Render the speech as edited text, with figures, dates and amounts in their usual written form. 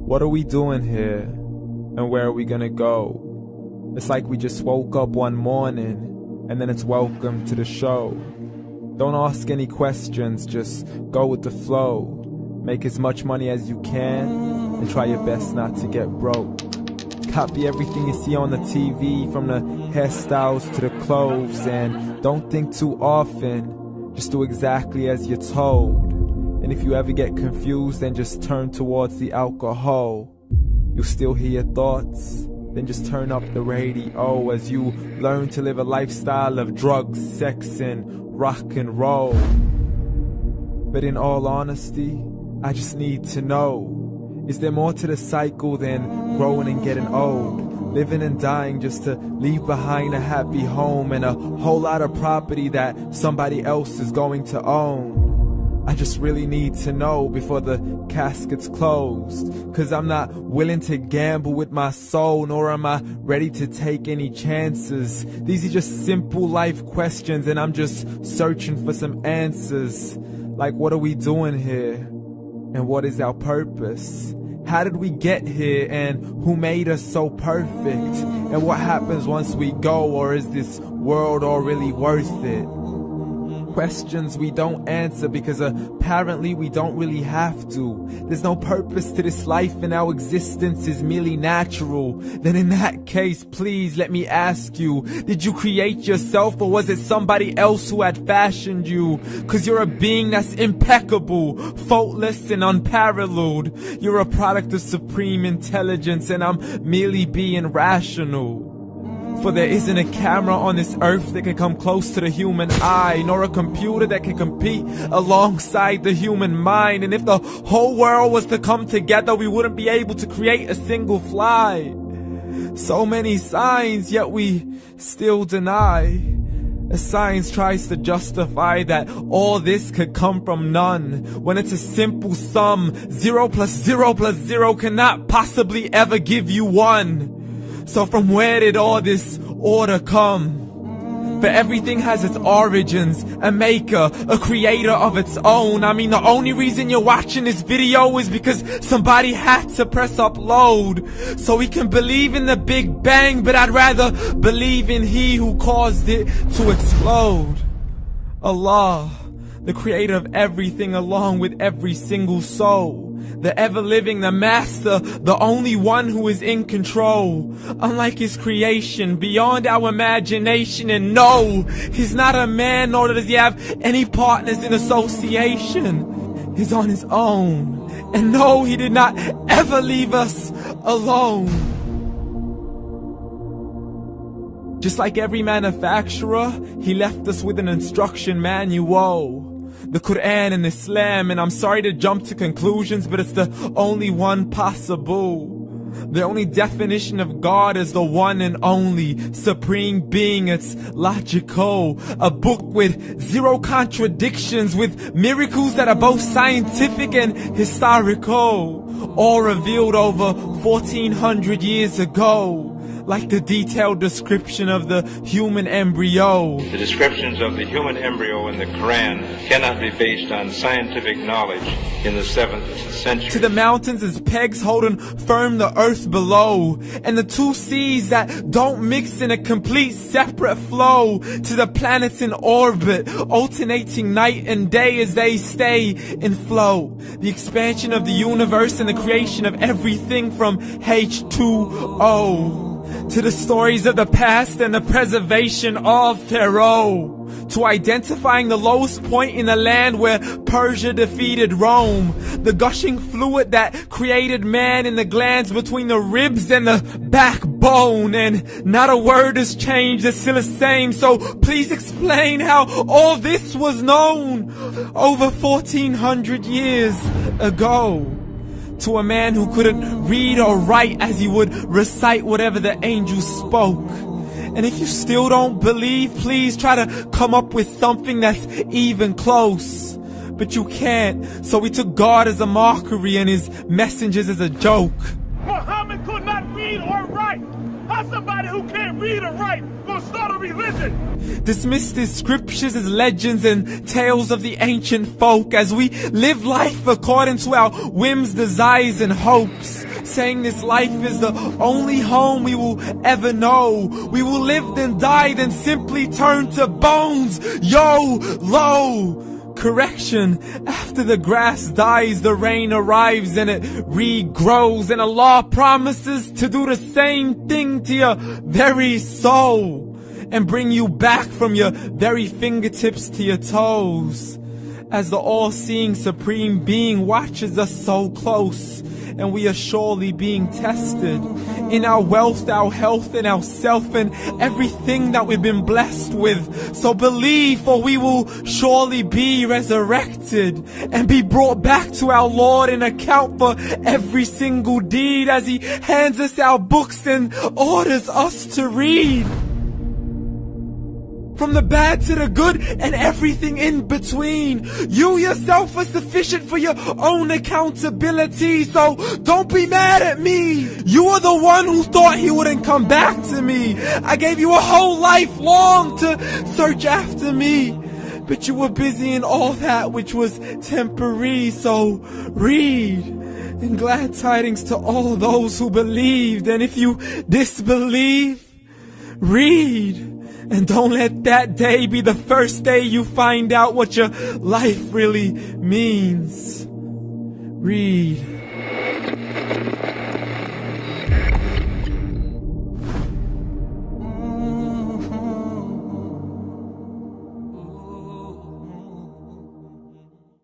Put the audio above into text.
What are we doing here? And where are we gonna go? It's like we just woke up one morning, and then it's welcome to the show. Don't ask any questions, just go with the flow. Make as much money as you can, and try your best not to get broke. Copy everything you see on the TV, from the hairstyles to the clothes, and don't think too often, just do exactly as you're told. And if you ever get confused, then just turn towards the alcohol. You'll still hear your thoughts, then just turn up the radio as you learn to live a lifestyle of drugs, sex, and rock and roll. But in all honesty, I just need to know, is there more to the cycle than growing and getting old? Living and dying just to leave behind a happy home and a whole lot of property that somebody else is going to own. I just really need to know before the casket's closed, 'cause I'm not willing to gamble with my soul, nor am I ready to take any chances. These are just simple life questions, and I'm just searching for some answers. Like, what are we doing here? And what is our purpose? How did we get here, and who made us so perfect? And what happens once we go, or is this world all really worth it? Questions we don't answer because apparently we don't really have to. There's no purpose to this life and our existence is merely natural. Then in that case, please let me ask you, did you create yourself, or was it somebody else who had fashioned you? 'Cause you're a being that's impeccable, faultless and unparalleled. You're a product of supreme intelligence, and I'm merely being rational. For there isn't a camera on this earth that can come close to the human eye, nor a computer that can compete alongside the human mind. And if the whole world was to come together, we wouldn't be able to create a single fly. So many signs, yet we still deny. As science tries to justify that all this could come from none, when it's a simple sum. 0 plus 0 plus 0 cannot possibly ever give you 1. So from where did all this order come? For everything has its origins, a maker, a creator of its own. I mean, the only reason you're watching this video is because somebody had to press upload. So we can believe in the Big Bang, but I'd rather believe in He who caused it to explode. Allah, the creator of everything, along with every single soul. The ever-living, the master, the only one who is in control. Unlike his creation, beyond our imagination. And no, he's not a man, nor does he have any partners in association. He's on his own. And no, he did not ever leave us alone. Just like every manufacturer, he left us with an instruction manual. The Quran and Islam, and I'm sorry to jump to conclusions, but it's the only one possible. The only definition of God is the one and only supreme being. It's logical, a book with 0 contradictions, with miracles that are both scientific and historical, all revealed over 1400 years ago. Like the detailed description of the human embryo. The descriptions of the human embryo in the Quran cannot be based on scientific knowledge in the 7th century. To the mountains as pegs holding firm the earth below, and the 2 seas that don't mix in a complete separate flow. To the planets in orbit, alternating night and day as they stay in flow. The expansion of the universe and the creation of everything from H2O. To the stories of the past and the preservation of Pharaoh. To identifying the lowest point in the land where Persia defeated Rome. The gushing fluid that created man in the glands between the ribs and the backbone. And not a word has changed, it's still the same. So please explain how all this was known over 1400 years ago. To a man who couldn't read or write, as he would recite whatever the angels spoke. And if you still don't believe, please try to come up with something that's even close. But you can't, so we took God as a mockery and his messengers as a joke. Muhammad could not read or write. How somebody who can't read or write gonna start a religion? Dismissed his scriptures as legends and tales of the ancient folk, as we live life according to our whims, desires, and hopes. saying this life is the only home we will ever know. We will live then die, then simply turn to bones. YOLO! Correction, after the grass dies, the rain arrives and it regrows, and Allah promises to do the same thing to your very soul and bring you back from your very fingertips to your toes, as the all-seeing supreme being watches us so close, and we are surely being tested in our wealth, our health, and our self, and everything that we've been blessed with. So believe, for we will surely be resurrected and be brought back to our Lord and account for every single deed, as He hands us our books and orders us to read. From the bad to the good and everything in between. You yourself are sufficient for your own accountability, so don't be mad at me. You are the one who thought He wouldn't come back to me. I gave you a whole life long to search after me, but you were busy in all that which was temporary. So read, and glad tidings to all those who believed. And if you disbelieve, read. And don't let that day be the first day you find out what your life really means. Read.